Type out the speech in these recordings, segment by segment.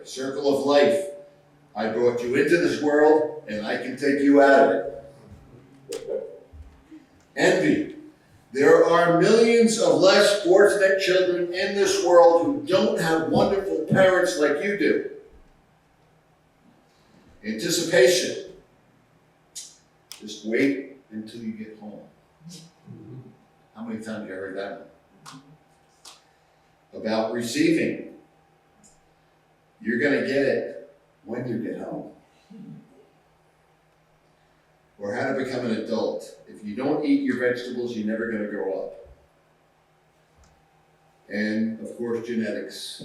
circle of life. I brought you into this world, and I can take you out of it. Envy. There are millions of less fortunate children in this world who don't have wonderful parents like you do. Anticipation. Just wait until you get home. How many times have you heard that one? About receiving. You're going to get it when you get home. Or how to become an adult. If you don't eat your vegetables, you're never going to grow up. And, of course, genetics.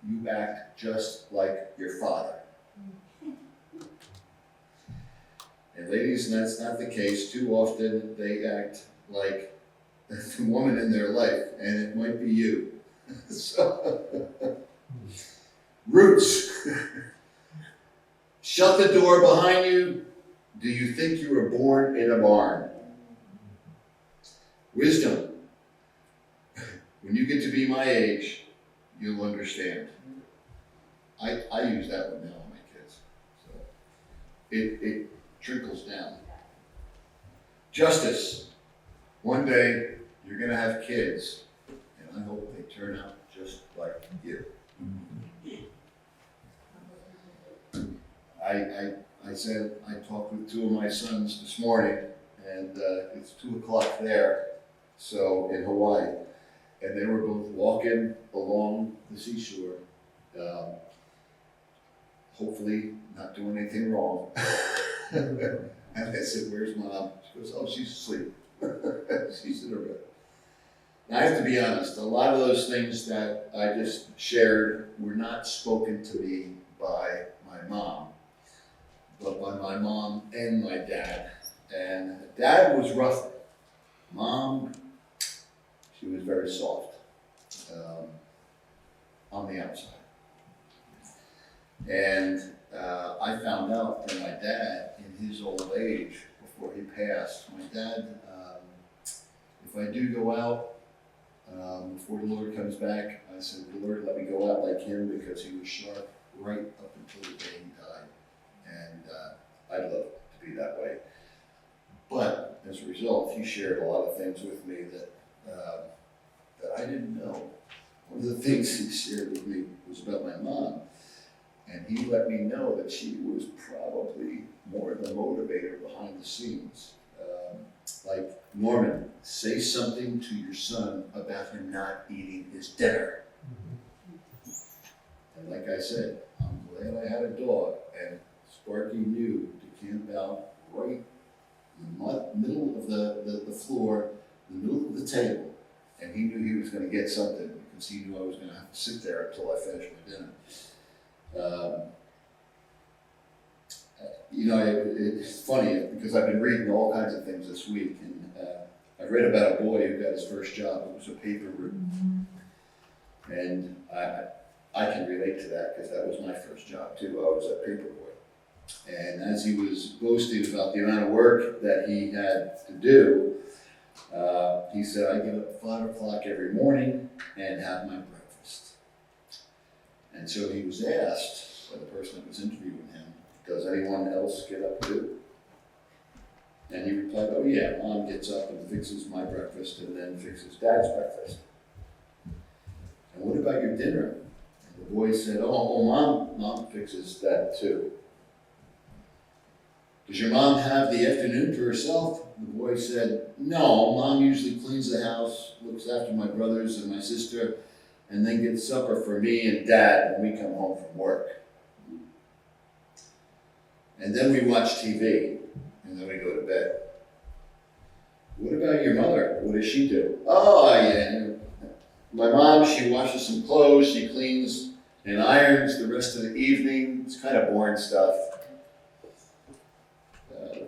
You act just like your father. And ladies, that's not the case. Too often they act like the woman in their life, and it might be you. So, roots. Shut the door behind you. Do you think you were born in a barn? Wisdom. When you get to be my age, you'll understand. I use that one now on my kids. So it trickles down. Justice. One day, you're going to have kids, and I hope they turn out just like you. I said I talked with two of my sons this morning, and it's 2 o'clock there, so in Hawaii, and they were both walking along the seashore, hopefully not doing anything wrong. And I said, "Where's Mom?" She goes, "Oh, she's asleep." She's in her bed. Now, I have to be honest, a lot of those things that I just shared were not spoken to me by my mom, but by my mom and my dad. And Dad was rough. Mom, she was very soft on the outside. And I found out that my dad, in his old age, before he passed, my dad, if I do go out before the Lord comes back, I said, "Lord, let me go out like him," because he was sharp right up until the day he died. And I'd love to be that way. But as a result, he shared a lot of things with me that I didn't know. One of the things he shared with me was about my mom. And he let me know that she was probably more the motivator behind the scenes. Like, "Norman, say something to your son about him not eating his dinner." And like I said, I'm glad I had a dog, and Sparky knew to camp out right in the middle of the floor, the middle of the table, and he knew he was going to get something because he knew I was going to have to sit there until I finished my dinner. It's funny because I've been reading all kinds of things this week, and I read about a boy who got his first job. It was a paper route, and I can relate to that because that was my first job too. I was a paper boy, and as he was boasting about the amount of work that he had to do, he said, "I get up at 5 o'clock every morning and have my breakfast." And so he was asked by the person that was interviewing him, "Does anyone else get up too?" And he replied, "Oh yeah, Mom gets up and fixes my breakfast and then fixes Dad's breakfast." "And what about your dinner?" And the boy said, "Oh, Mom fixes that too." "Does your mom have the afternoon to herself?" The boy said, "No, Mom usually cleans the house, looks after my brothers and my sister, and then gets supper for me and Dad when we come home from work. And then we watch TV, and then we go to bed." "What about your mother? What does she do?" "Oh, yeah, my mom, she washes some clothes, she cleans and irons the rest of the evening. It's kind of boring stuff."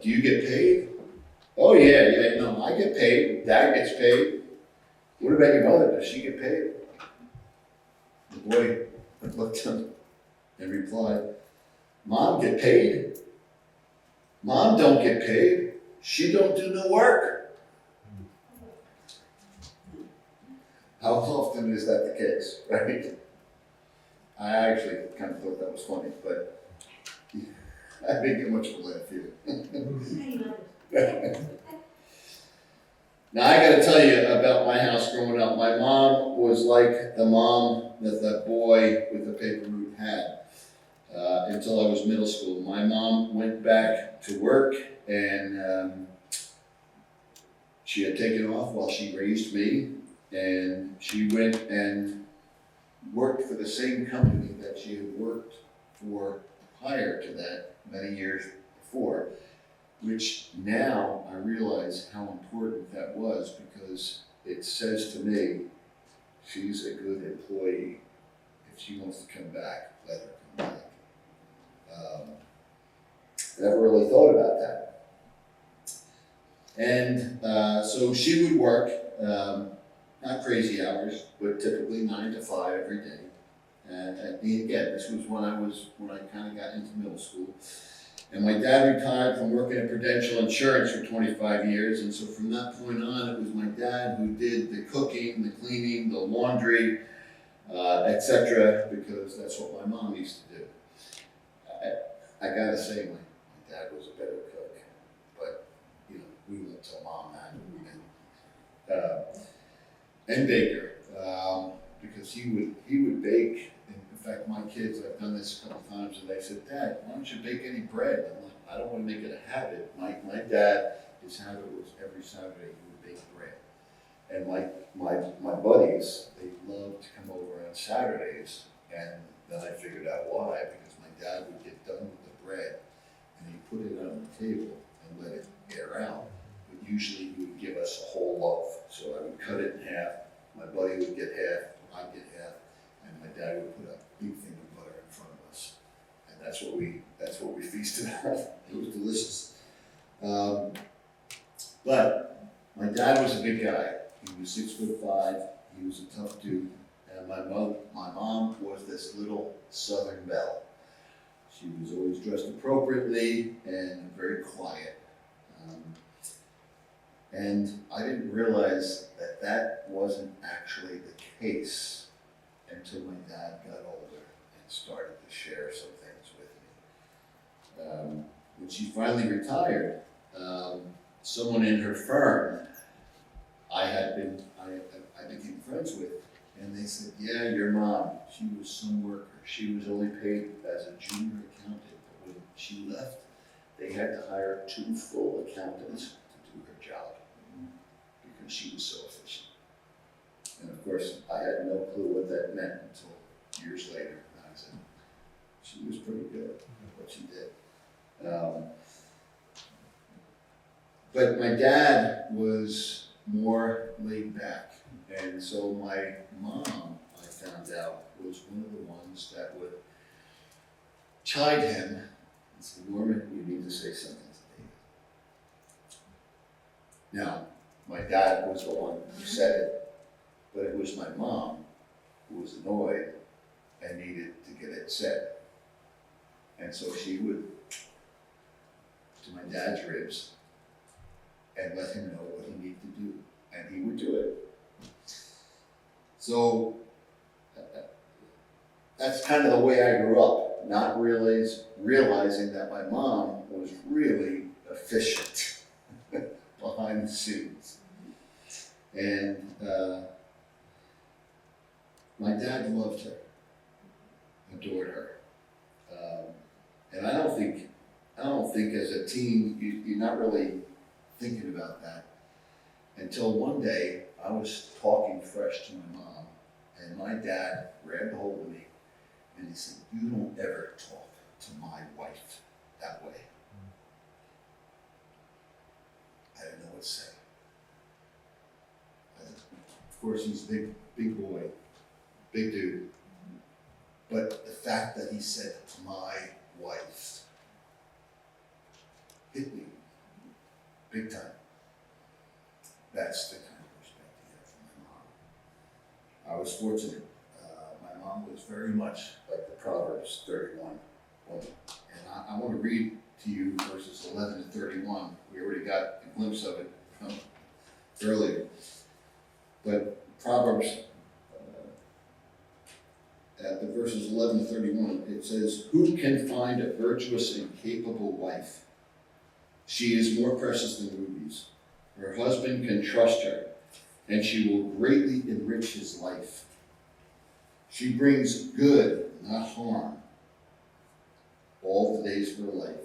"Do you get paid?" "Oh, yeah, no, I get paid. Dad gets paid." "What about your mother? Does she get paid?" The boy looked at him and replied, "Mom get paid? Mom don't get paid. She don't do no work." How often is that the case, right? I actually kind of thought that was funny, but I didn't get much of a laugh either. Now I gotta tell you about my house growing up. My mom was like the mom that that boy with the paper route had until I was middle school. My mom went back to work and she had taken off while she raised me, and she went and worked for the same company that she had worked for prior to that many years before, which now I realize how important that was, because it says to me, she's a good employee. If she wants to come back, let her come back. I never really thought about that. And so she would work, not crazy hours, but typically 9 to 5 every day. And again, this was when I kind of got into middle school. And my dad retired from working at Prudential Insurance for 25 years. And so from that point on, it was my dad who did the cooking, the cleaning, the laundry, etc., because that's what my mom used to do. I gotta say, my dad was a better cook, but you know, we won't tell mom that. And baker, because he would bake. In fact, my kids, I've done this a couple times, and they said, "Dad, why don't you bake any bread?" I'm like, "I don't want to make it a habit." My dad, his habit was every Saturday he would bake bread. And my buddies, they loved to come over on Saturdays, and then I figured out why, because my dad would get done with the bread, and he'd put it on the table and let it air out. But usually he would give us a whole loaf. So I would cut it in half, my buddy would get half, I'd get half, and my dad would put a big thing of butter in front of us. And that's what we feasted on. It was delicious. But my dad was a big guy. He was 6'5", he was a tough dude. And my mom was this little Southern belle. She was always dressed appropriately and very quiet. And I didn't realize that that wasn't actually the case until my dad got older and started to share some things with me. When she finally retired, someone in her firm I became friends with, and they said, "Yeah, your mom, she was some worker. She was only paid as a junior accountant, but when she left, they had to hire 2 full accountants to do her job because she was so efficient." And of course, I had no clue what that meant until years later. And I said, she was pretty good at what she did. But my dad was more laid back. And so my mom, I found out, was one of the ones that would chide him and say, "Norman, you need to say something to David." Now, my dad was the one who said it, but it was my mom who was annoyed and needed to get it said. And so she would, to my dad's ribs, and let him know what he needed to do, and he would do it. So that's kind of the way I grew up, not realizing that my mom was really efficient behind the scenes. And my dad loved her, adored her. And I don't think as a teen, you're not really thinking about that until one day I was talking fresh to my mom, and my dad grabbed a hold of me and he said, "You don't ever talk to my wife that way." I didn't know what to say. Of course, he's a big boy, big dude. But the fact that he said, "my wife," hit me big time. That's the kind of respect he had for my mom. I was fortunate. My mom was very much like the Proverbs 31 woman. And I want to read to you verses 11 to 31. We already got a glimpse of it from earlier. But Proverbs at the verses 11 to 31, it says, "Who can find a virtuous and capable wife? She is more precious than rubies. Her husband can trust her, and she will greatly enrich his life. She brings good, not harm, all the days of her life.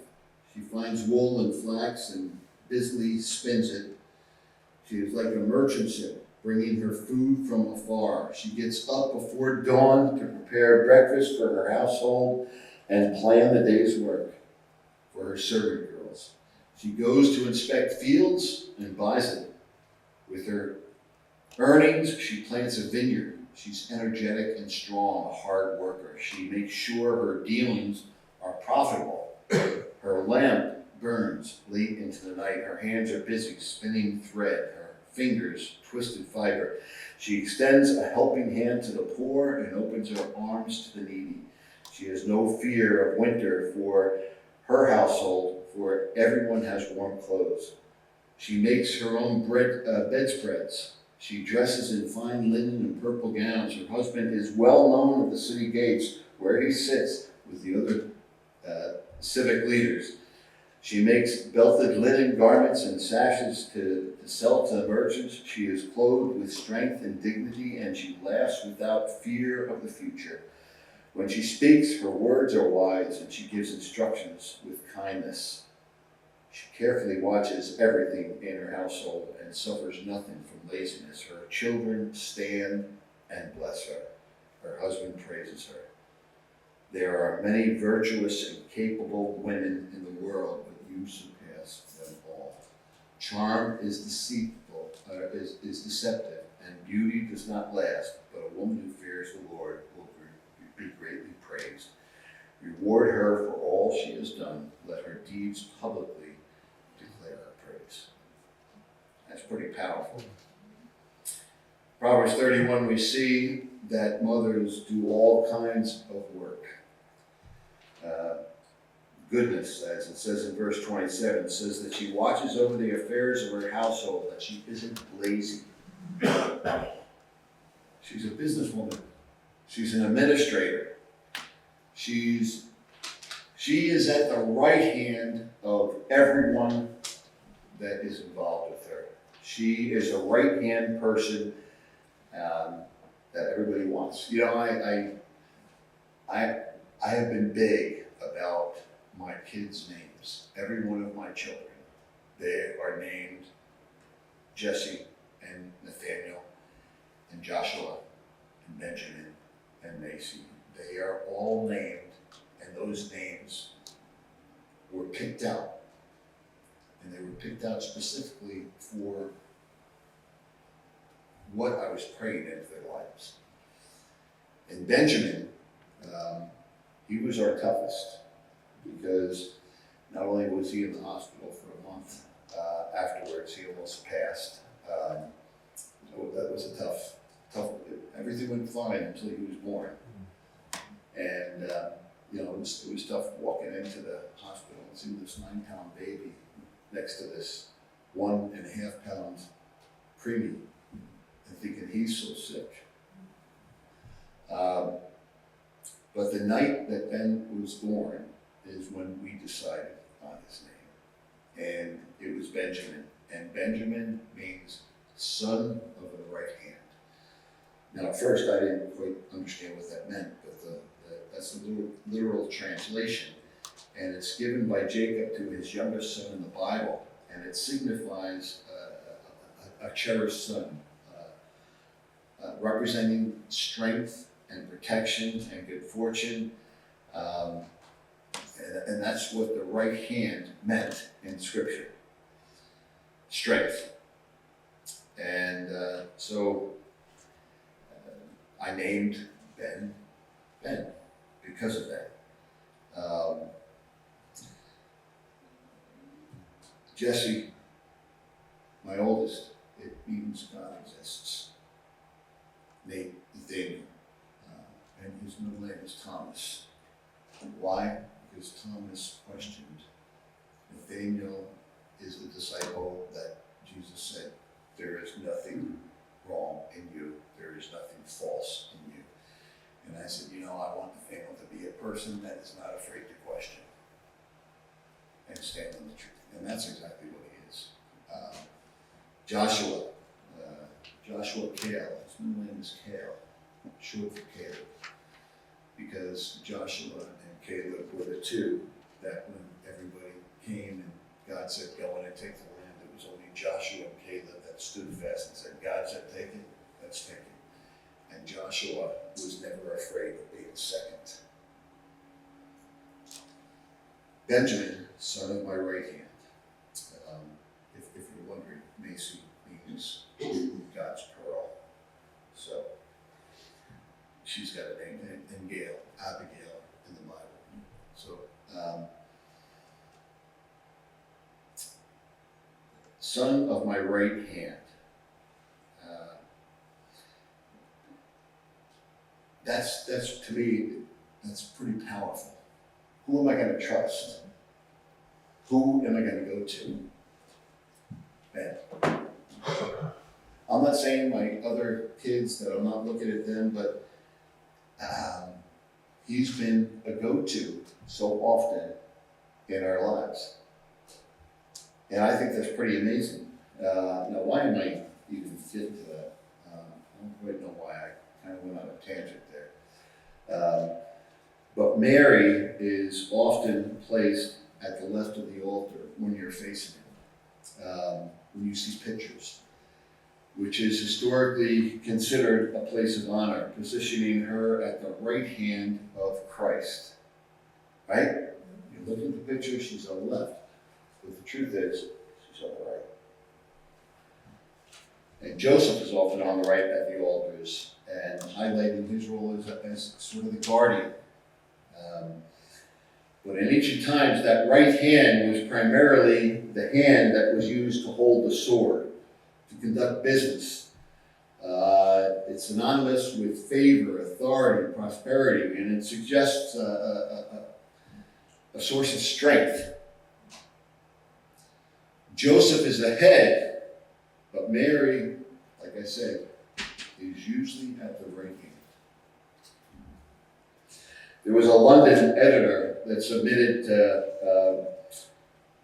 She finds wool and flax and busily spins it. She is like a merchant ship, bringing her food from afar. She gets up before dawn to prepare breakfast for her household and plan the day's work for her servant girls. She goes to inspect fields and buys it. With her earnings, she plants a vineyard. She's energetic and strong, a hard worker. She makes sure her dealings are profitable. Her lamp burns late into the night. Her hands are busy spinning thread, her fingers twisted fiber. She extends a helping hand to the poor and opens her arms to the needy. She has no fear of winter for her household, for everyone has warm clothes. She makes her own bedspreads. She dresses in fine linen and purple gowns. Her husband is well known at the city gates, where he sits with the other civic leaders. She makes belted linen garments and sashes to sell to the merchants. She is clothed with strength and dignity, and she laughs without fear of the future. When she speaks, her words are wise, and she gives instructions with kindness. She carefully watches everything in her household and suffers nothing from laziness. Her children stand and bless her. Her husband praises her. There are many virtuous and capable women in the world, but you surpass them all. Charm is is deceptive, and beauty does not last, but a woman who fears the Lord will be greatly praised. Reward her for all she has done. Let her deeds publicly declare her praise." That's pretty powerful. Proverbs 31, we see that mothers do all kinds of work. Goodness, as it says in verse 27, says that she watches over the affairs of her household, that she isn't lazy. She's a businesswoman. She's an administrator. She is at the right hand of everyone that is involved with her. She is a right-hand person that everybody wants. You know, I have been big about my kids' names. Every one of my children, they are named Jesse and Nathaniel and Joshua and Benjamin and Macy. They are all named, and those names were picked out. And they were picked out specifically for what I was praying into their lives. And Benjamin, he was our toughest, because not only was he in the hospital for a month, afterwards he almost passed. So that was a tough, everything went fine until he was born. And, it was tough walking into the hospital and seeing this 9-pound baby next to this 1.5 pound preemie and thinking he's so sick. But the night that Ben was born is when we decided on his name. And it was Benjamin. And Benjamin means son of the right hand. Now, at first, I didn't quite understand what that meant, but that's the literal translation. And it's given by Jacob to his youngest son in the Bible. And it signifies a cherished son, representing strength and protection and good fortune. And that's what the right hand meant in Scripture. Strength. And so I named Ben because of that. Jesse, my oldest, it means God exists. Nathaniel, and his middle name is Thomas. Why? Because Thomas questioned. Nathaniel is the disciple that Jesus said, "There is nothing wrong in you. There is nothing false in you." And I said, I want the family to be a person that is not afraid to question and stand on the truth. And that's exactly what he is. Joshua Kale, his middle name is Kale, short for Caleb, because Joshua and Caleb were the two that when everybody came and God said, go in and take the land, it was only Joshua and Caleb that stood fast and said, God said, take it, let's take it. And Joshua was never afraid of being second. Benjamin, son of my right hand. If you're wondering, Macy means God's pearl. So she's got a name, and Abigail in the Bible. So son of my right hand. That's to me, that's pretty powerful. Who am I going to trust? Who am I going to go to? Ben. I'm not saying my other kids that I'm not looking at them, but he's been a go-to so often in our lives. And I think that's pretty amazing. Now, why am I even getting to that? I don't quite know why I kind of went on a tangent there. But Mary is often placed at the left of the altar when you're facing him, when you see pictures, which is historically considered a place of honor, positioning her at the right hand of Christ. Right? You look at the picture, she's on the left. But the truth is, she's on the right. And Joseph is often on the right at the altars, and highlighting his role as sort of the guardian. But in ancient times, that right hand was primarily the hand that was used to hold the sword, to conduct business. It's synonymous with favor, authority, prosperity, and it suggests a source of strength. Joseph is the head, but Mary, like I said, is usually at the right hand. There was a London editor that submitted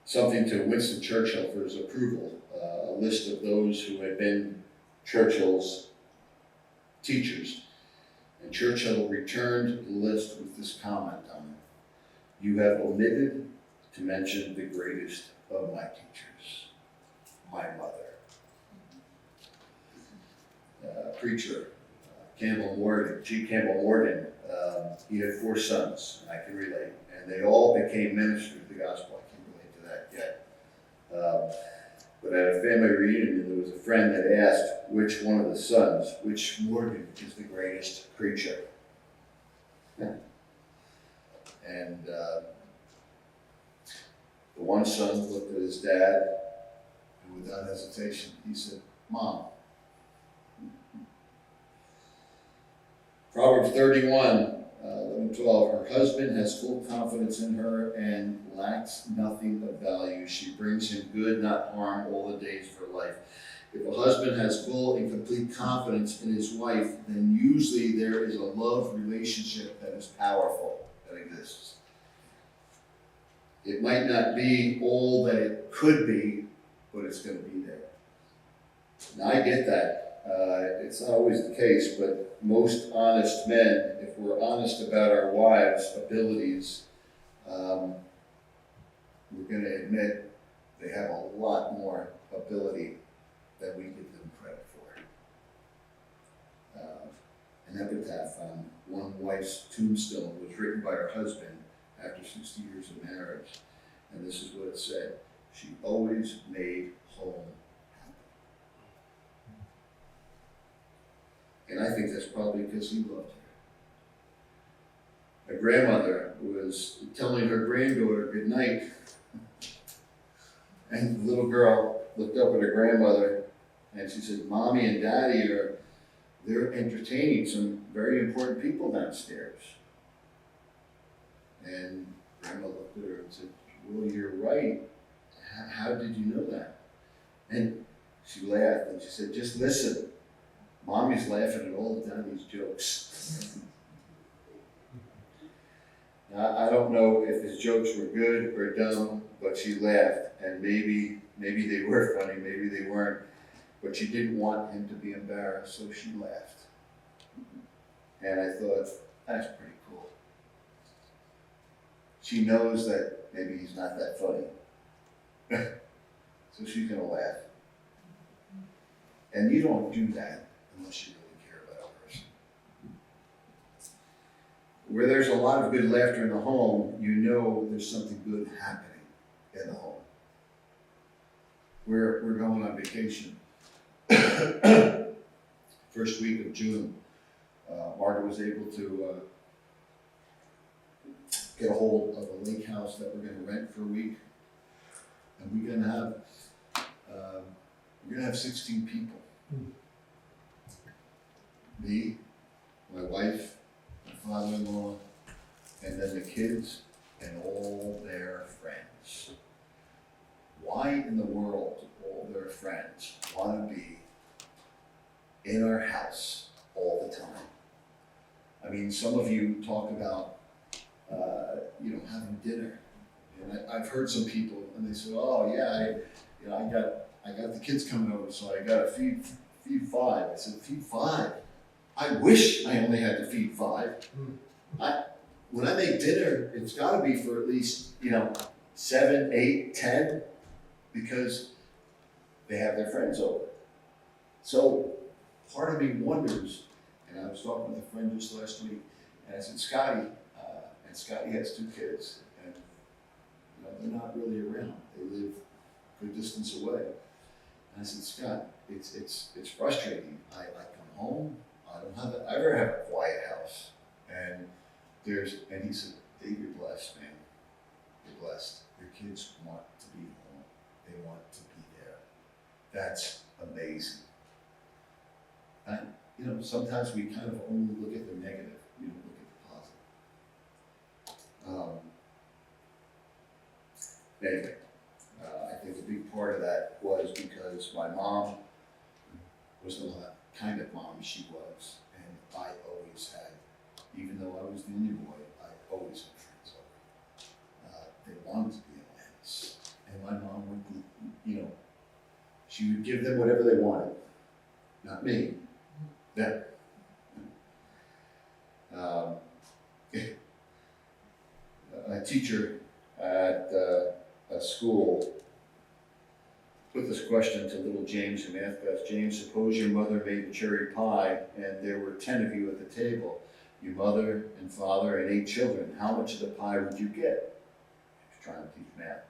something to Winston Churchill for his approval, a list of those who had been Churchill's teachers. And Churchill returned the list with this comment on it: "You have omitted to mention the greatest of my teachers, my mother." Preacher, Campbell Morgan, G. Campbell Morgan, he had 4 sons, and I can relate, and they all became ministers of the gospel. I can't relate to that yet. But at a family reunion, there was a friend that asked which one of the sons, which Morgan is the greatest preacher. And the one son looked at his dad, and without hesitation, he said, "Mom." Proverbs 31, 11-12, her husband has full confidence in her and lacks nothing of value. She brings him good, not harm, all the days of her life. If a husband has full and complete confidence in his wife, then usually there is a love relationship that is powerful, that exists. It might not be all that it could be, but it's going to be there. Now I get that. It's not always the case, but most honest men, if we're honest about our wives' abilities, we're going to admit they have a lot more ability than we give them credit for. An epitaph on one wife's tombstone was written by her husband after 60 years of marriage, and this is what it said: "She always made home." And I think that's probably because he loved her. A grandmother was telling her granddaughter good night, and the little girl looked up at her grandmother and she said, "Mommy and Daddy they're entertaining some very important people downstairs." And Grandma looked at her and said, "Well, you're right. How did you know that?" And she laughed and she said, "Just listen. Mommy's laughing at all of Daddy's jokes." I don't know if his jokes were good or dumb, but she laughed, and maybe they were funny, maybe they weren't, but she didn't want him to be embarrassed, so she laughed. And I thought, that's pretty cool. She knows that maybe he's not that funny. So she's gonna laugh. And you don't do that unless you really care about a person. Where there's a lot of good laughter in the home, you know there's something good happening in the home. We're going on vacation. First week of June, Margaret was able to get a hold of a lake house that we're gonna rent for a week. And we're gonna have 16 people. Me, my wife, my father-in-law, and then the kids and all their friends. Why in the world do all their friends want to be in our house all the time? I mean, some of you talk about, having dinner. And I've heard some people, and they say, "Oh yeah, I got the kids coming over, so I got to feed 5." I said, "Feed 5? I wish I only had to feed 5. When I make dinner, it's got to be for at least 7, 8, 10, because they have their friends over." So part of me wonders, and I was talking with a friend just last week, and I said, "Scotty," and Scotty has 2 kids, and they're not really around. They live a good distance away. And I said, "Scott, it's frustrating. I come home. I don't ever have a quiet house." And he said, "Dave, you're blessed, man. You're blessed. Your kids want to be home. They want to be there. That's amazing." And sometimes we kind of only look at the negative. We don't look at the positive. Anyway, I think a big part of that was because my mom was the kind of mom she was, and I always had, even though I was the only boy, I always had friends over. They wanted to be in my house, and my mom would, she would give them whatever they wanted, not me, them. A teacher at a school put this question to little James in math class. "James, suppose your mother made a cherry pie and there were 10 of you at the table, your mother and father and 8 children. How much of the pie would you get?" He was trying to teach math.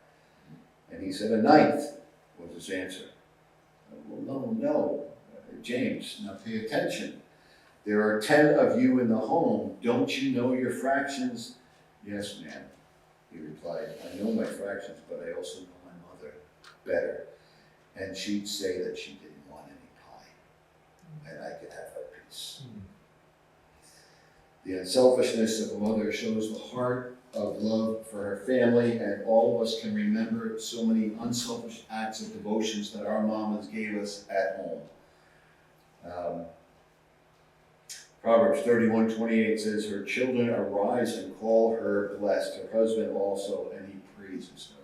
And he said, "1/9 was his answer. "Well, no, James, now pay attention. There are 10 of you in the home. Don't you know your fractions?" "Yes, ma'am," he replied. "I know my fractions, but I also know my mother better. And she'd say that she didn't want any pie, and I could have her piece." The unselfishness of a mother shows the heart of love for her family, and all of us can remember so many unselfish acts of devotions that our mamas gave us at home. Proverbs 31:28 says, "Her children arise and call her blessed, her husband also, and he praises her."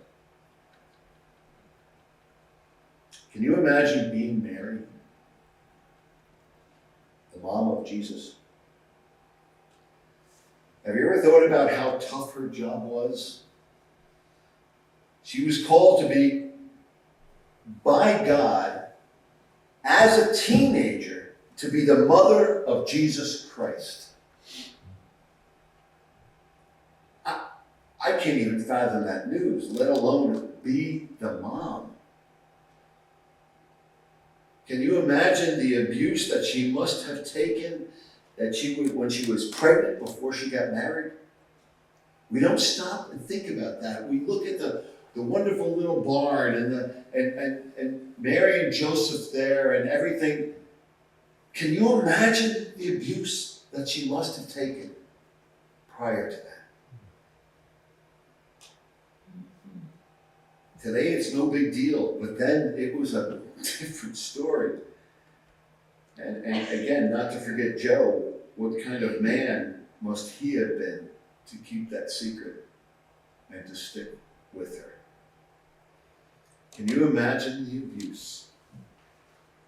Can you imagine being Mary, the mom of Jesus? Have you ever thought about how tough her job was? She was called to be, by God, as a teenager, to be the mother of Jesus Christ. I can't even fathom that news, let alone be the mom. Can you imagine the abuse that she must have taken when she was pregnant before she got married? We don't stop and think about that. We look at the wonderful little barn and Mary and Joseph there and everything. Can you imagine the abuse that she must have taken prior to that? Today it's no big deal, but then it was a different story. And again, not to forget Joe, what kind of man must he have been to keep that secret and to stick with her. Can you imagine the abuse?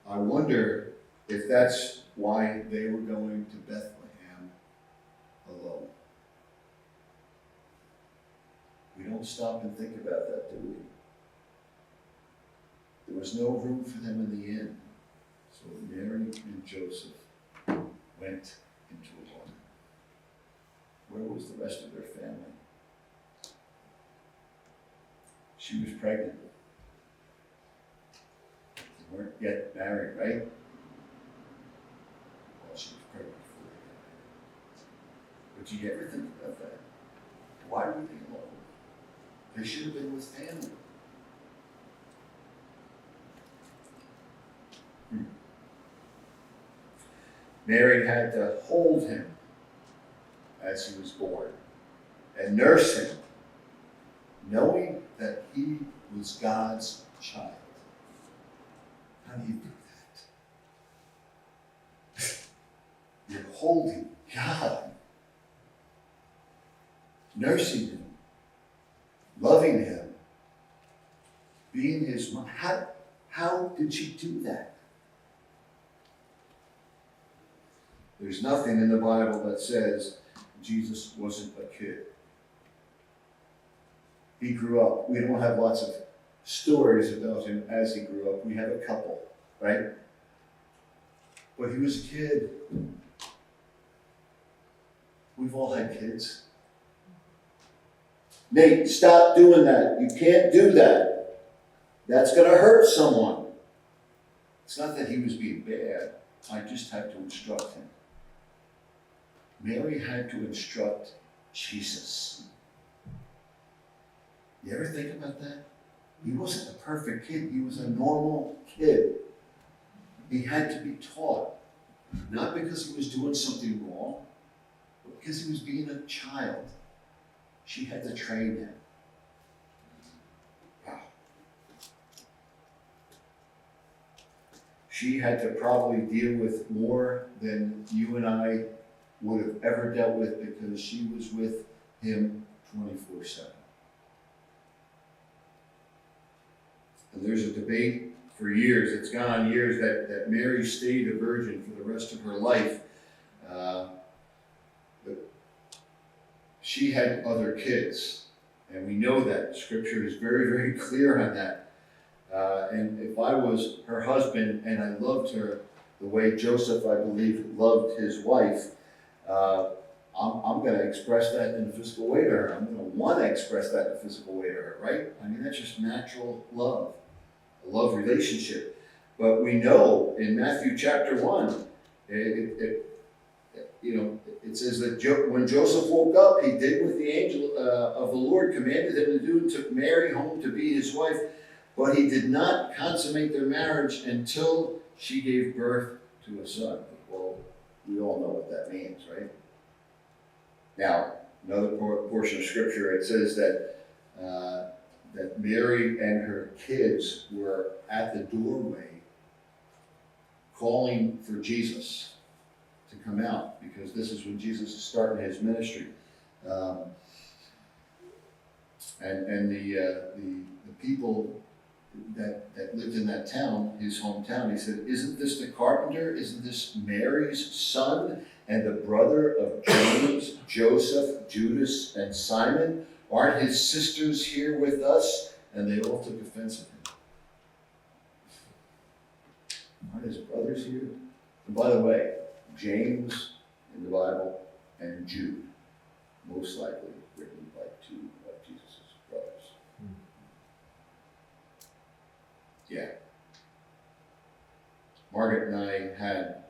I wonder if that's why they were going to Bethlehem alone. We don't stop and think about that, do we? There was no room for them in the inn, so Mary and Joseph went into a barn. Where was the rest of their family? She was pregnant. They weren't yet married, right? Well, she was pregnant before they got married. But you ever think about that? Why were they alone? They should have been with family. Mary had to hold him as he was born and nurse him, knowing that he was God's child. How do you do that? You're holding God, nursing him, loving him, being his mom. How did she do that? There's nothing in the Bible that says Jesus wasn't a kid. He grew up. We don't have lots of stories about him as he grew up. We have a couple, right? But he was a kid. We've all had kids. Nate, stop doing that. You can't do that. That's going to hurt someone. It's not that he was being bad. I just had to instruct him. Mary had to instruct Jesus. You ever think about that? He wasn't a perfect kid. He was a normal kid. He had to be taught. Not because he was doing something wrong, but because he was being a child. She had to train him. Wow. She had to probably deal with more than you and I would have ever dealt with, because she was with him 24/7. And there's a debate for years, it's gone on years, that Mary stayed a virgin for the rest of her life. But she had other kids, and we know that. Scripture is very, very clear on that. And if I was her husband and I loved her the way Joseph, I believe, loved his wife, I'm going to express that in a physical way to her. I'm going to want to express that in a physical way to her, right? I mean, that's just natural love, a love relationship. But we know in Matthew chapter 1, it says that when Joseph woke up, he did what the angel of the Lord commanded him to do and took Mary home to be his wife. But he did not consummate their marriage until she gave birth to a son. Well, we all know what that means, right? Now, another portion of Scripture, it says that Mary and her kids were at the doorway calling for Jesus to come out, because this is when Jesus is starting his ministry. And the people that lived in that town, his hometown, he said, "Isn't this the carpenter? Isn't this Mary's son and the brother of James, Joseph, Judas, and Simon? Aren't his sisters here with us?" And they all took offense at him. Aren't his brothers here? And by the way, James in the Bible and Jude, most likely written by two of Jesus' brothers. Yeah. Margaret and I had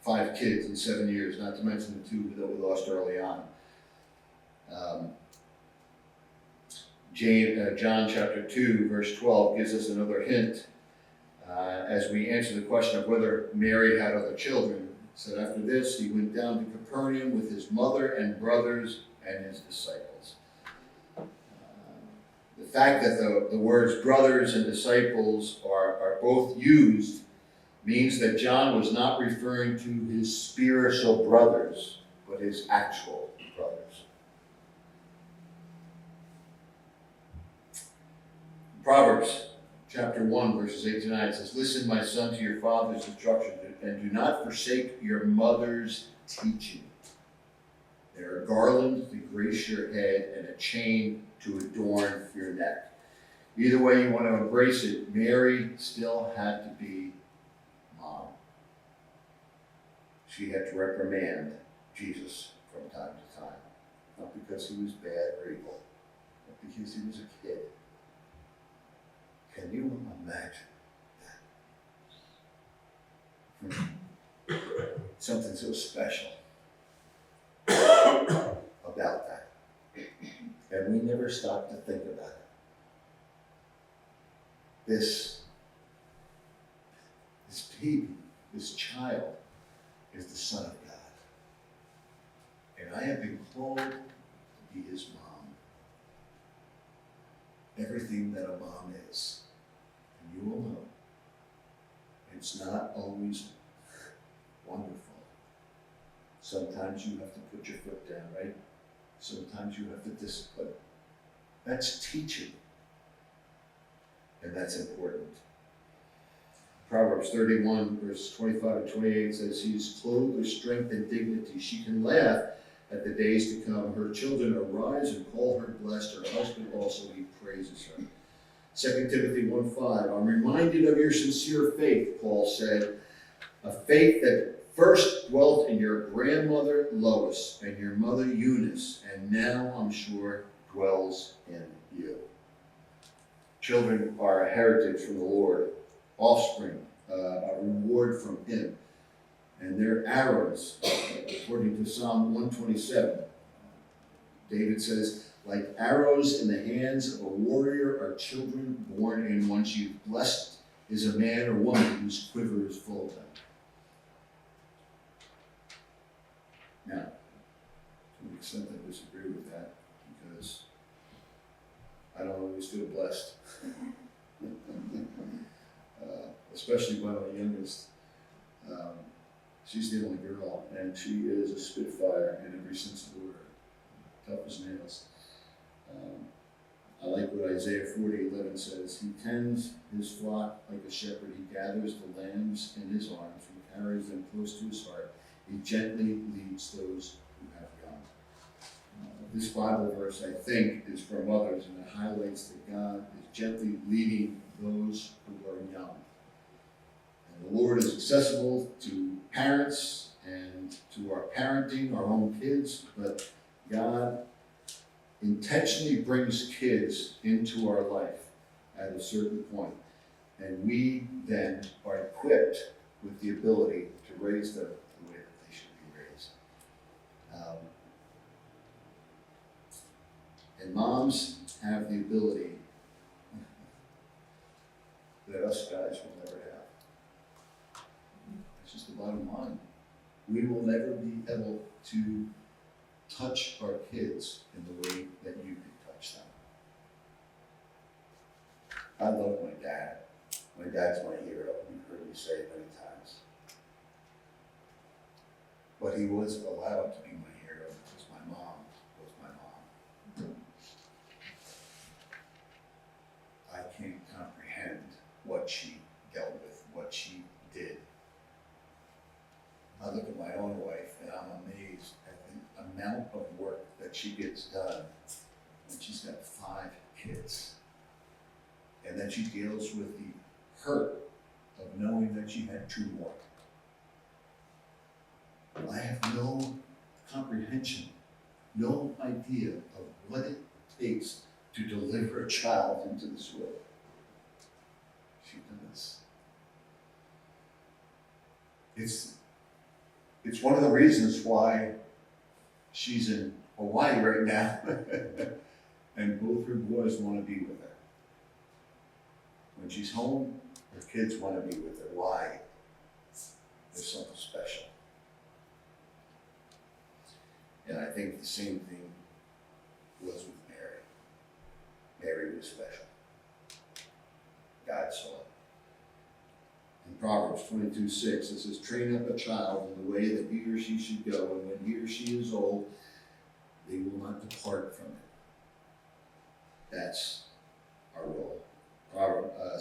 5 kids in 7 years, not to mention the 2 that we lost early on. John chapter 2, verse 12 gives us another hint as we answer the question of whether Mary had other children. It said, after this, he went down to Capernaum with his mother and brothers and his disciples. The fact that the words brothers and disciples are both used means that John was not referring to his spiritual brothers, but his actual brothers. chapter 1, verses 8 to 9, it says, "Listen, my son, to your father's instruction, and do not forsake your mother's teaching. They are a garland to grace your head and a chain to adorn your neck." Either way you want to embrace it, Mary still had to be mom. She had to reprimand Jesus from time to time. Not because he was bad or evil, but because he was a kid. Can you imagine that? Something so special about that. And we never stop to think about it. This baby, this child, is the Son of God. And I have been called to be his mom. Everything that a mom is. And you will know. It's not always wonderful. Sometimes you have to put your foot down, right? Sometimes you have to discipline. That's teaching. And that's important. Proverbs 31, verse 25 and 28 says, "He is clothed with strength and dignity. She can laugh at the days to come. Her children arise and call her blessed. Her husband also, he praises her." 2 Timothy 1:5, "I'm reminded of your sincere faith," Paul said, "a faith that first dwelt in your grandmother Lois and your mother Eunice, and now, I'm sure, dwells in you." Children are a heritage from the Lord, offspring, a reward from him. And they're arrows, according to Psalm 127. David says, "Like arrows in the hands of a warrior are children born in one's youth. Blessed is a man or woman whose quiver is full of them." Now, to an extent I disagree with that, because I don't always feel blessed. Especially by my youngest. She's the only girl, and she is a spitfire in every sense of the word. Tough as nails. I like what Isaiah 40:11 says. "He tends his flock like a shepherd. He gathers the lambs in his arms. He carries them close to his heart. He gently leads those who have young." This Bible verse, I think, is for mothers, and it highlights that God is gently leading those who are young. And the Lord is accessible to parents and to our parenting, our own kids, but God intentionally brings kids into our life at a certain point. And we then are equipped with the ability to raise them the way that they should be raised. And moms have the ability that us guys will never have. It's just the bottom line. We will never be able to touch our kids in the way that you can touch them. I love my dad. My dad's my hero. You've heard me say it many times. But he was allowed to be my hero because my mom was my mom. I can't comprehend what she dealt with, what she did. I look at my own wife and I'm amazed at the amount of work that she gets done. And she's got 5 kids. And then she deals with the hurt of knowing that she had 2 more. I have no comprehension, no idea of what it takes to deliver a child into this world. She does. It's one of the reasons why she's in Hawaii right now, and both her boys want to be with her. When she's home, her kids want to be with her. Why? There's something special. And I think the same thing was with Mary. Mary was special. God saw it. In Proverbs 22:6, it says, "Train up a child in the way that he or she should go, and when he or she is old, they will not depart from it." That's our role.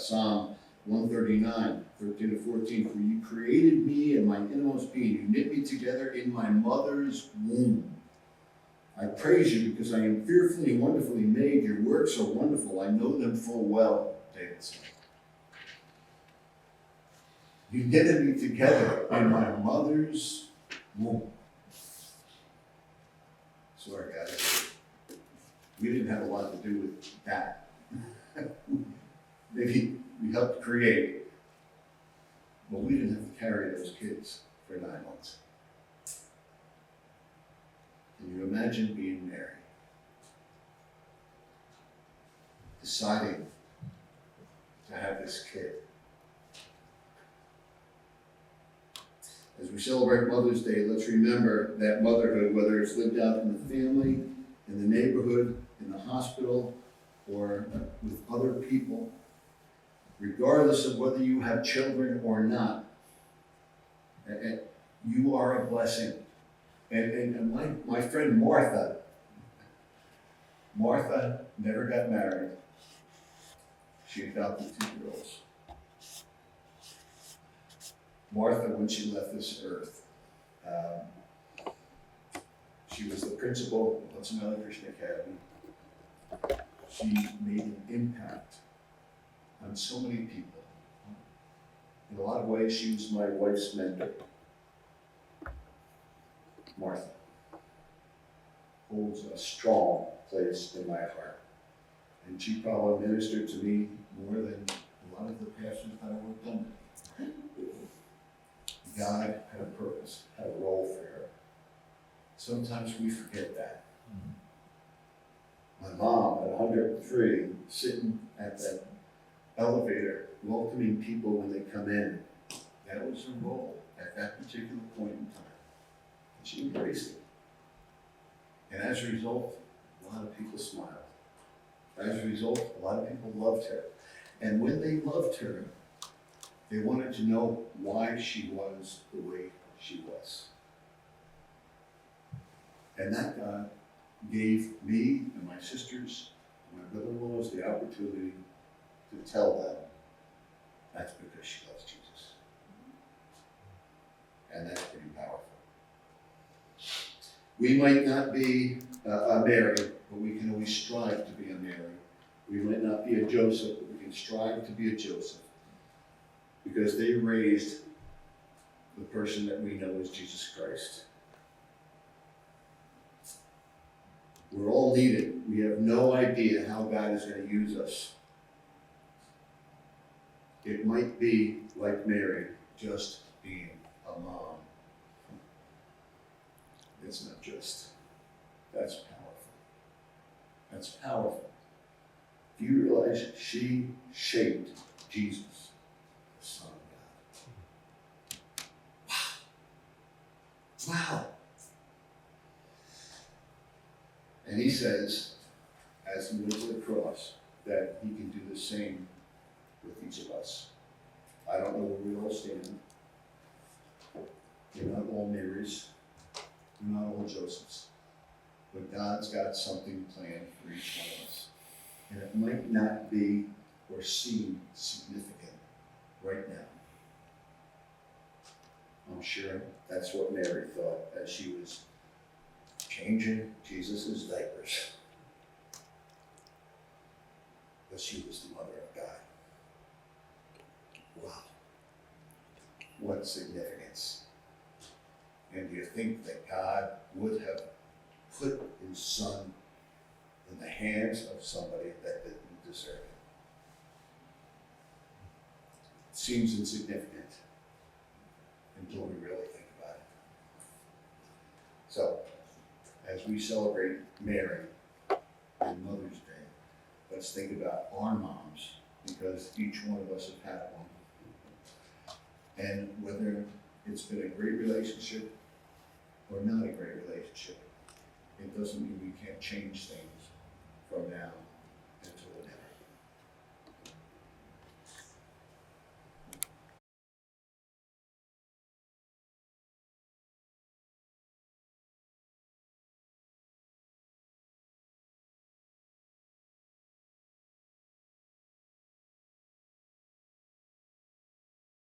Psalm 139, 13 to 14, for you created me in my innermost being. You knit me together in my mother's womb. I praise you because I am fearfully and wonderfully made. Your works are wonderful. I know them full well, David said. You knitted me together in my mother's womb. Sorry, guys. We didn't have a lot to do with that. Maybe we helped create, but we didn't have to carry those kids for 9 months. Can you imagine being Mary? Deciding to have this kid. As we celebrate Mother's Day, let's remember that motherhood, whether it's lived out in the family, in the neighborhood, in the hospital, or with other people, regardless of whether you have children or not, you are a blessing. And my friend Martha never got married. She adopted 2 girls. Martha, when she left this earth, she was the principal of Hudson Valley Christian Academy. She made an impact on so many people. In a lot of ways, she was my wife's mentor. Martha holds a strong place in my heart. And she probably ministered to me more than a lot of the pastors that I worked under. God had a purpose, had a role for her. Sometimes we forget that. My mom, at 103, sitting at that elevator, welcoming people when they come in. That was her role at that particular point in time. And she embraced it. And as a result, a lot of people smiled. As a result, a lot of people loved her. And when they loved her, they wanted to know why she was the way she was. And that God gave me and my sisters and my brother-in-laws the opportunity to tell them that's because she loves Jesus. And that's pretty powerful. We might not be a Mary, but we can always strive to be a Mary. We might not be a Joseph, but we can strive to be a Joseph. Because they raised the person that we know as Jesus Christ. We're all needed. We have no idea how God is going to use us. It might be like Mary, just being a mom. It's not just. That's powerful. That's powerful. Do you realize she shaped Jesus, the Son of God? Wow. Wow. And he says, as he went to the cross, that he can do the same with each of us. I don't know where we all stand. We're not all Marys. We're not all Josephs. But God's got something planned for each one of us. And it might not be or seem significant right now. I'm sure that's what Mary thought as she was changing Jesus' diapers. But she was the mother of God. Wow. What significance. And do you think that God would have put his son in the hands of somebody that didn't deserve it? It seems insignificant until we really think about it. So, as we celebrate Mary and Mother's Day, let's think about our moms, because each one of us have had one. And whether it's been a great relationship or not a great relationship, it doesn't mean we can't change things